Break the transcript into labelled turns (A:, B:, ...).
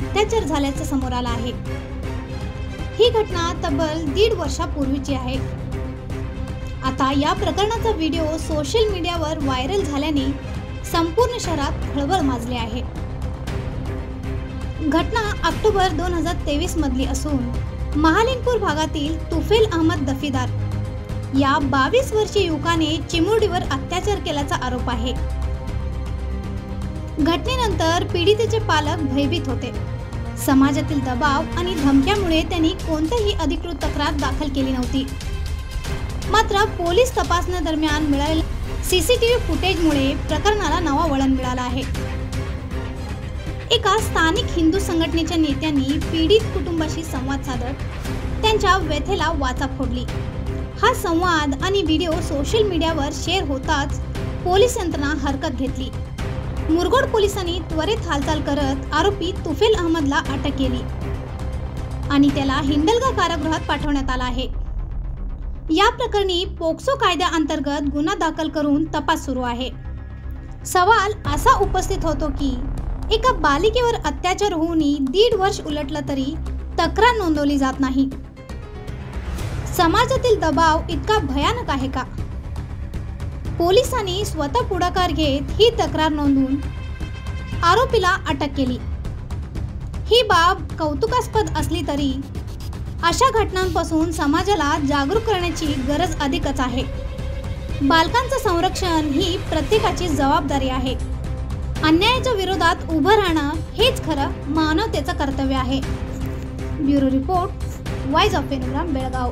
A: अत्याचार झाल्याचं समोर आलं आहे। ही घटना तब्बल 1.5 वर्षापूर्वीची आहे। आता या प्रकरणाचा व्हिडिओ सोशल मीडियावर व्हायरल झाल्याने संपूर्ण शहरात खळबळ माजली आहे। घटना ऑक्टोबर 2023 मधली असून महालिंगपूर भागातील तुफेल अहमद दफीदार या 22 वर्षीय युवकाने चिमुरडीवर अत्याचार केल्याचा आरोप आहे। घटनेनंतर पीडितेचे पालक भयभीत होते। समाजातील दबाव आणि धमक्यामुळे त्यांनी कोणतीही अधिकृत तक्रार दाखल केली नव्हती। मात्र पोलीस तपासण्यादरम्यान मिळालेल्या सीसीटीव्ही फुटेजमुळे प्रकरणाला नवा वळण मिळालं आहे। एका स्थानिक हिंदू संघटनेच्या नेत्यांनी पीडित कुटुंबाशी संवाद साधत त्यांच्या व्यथेला वाचा फोडली। हा संवाद आणि व्हिडिओ सोशल मीडियावर शेअर होताच पोलीस यंत्रणा हरकत घेतली। मुरगोड पोलिसांनी त्वरित हालचाल करत आरोपी तुफेल अहमदला अटक केली आणि त्याला हिंदलगा कारागृहात पाठवण्यात आला आहे। या प्रकरणी पोक्सो कायद्याअंतर्गत गुन्हा दाखल करून तपास सुरू आहे। सवाल असा उपस्थित होतो की एका बालिकेवर अत्याचार होऊनही 1.5 वर्ष उलटलं तरी तक्रार नोंदवली जात नाही। समाजातील दबाव इतका भयानक आहे का? पोलिसांनी स्वतः पुढाकार घेत ही तक्रार नोंदवून आरोपीला अटक केली। ही बाब कौतुकास्पद असली तरी अशा घटनांपासून समाजाला जागरूक करण्याची गरज अधिकच आहे। बालकांचं संरक्षण ही प्रत्येकाची जबाबदारी आहे। अन्यायाच्या विरोधात उभं राहणं हेच खरं मानवतेचं कर्तव्य आहे। ब्युरो रिपोर्ट, वॉइस ऑफ पेनोग्राम, बेळगाव।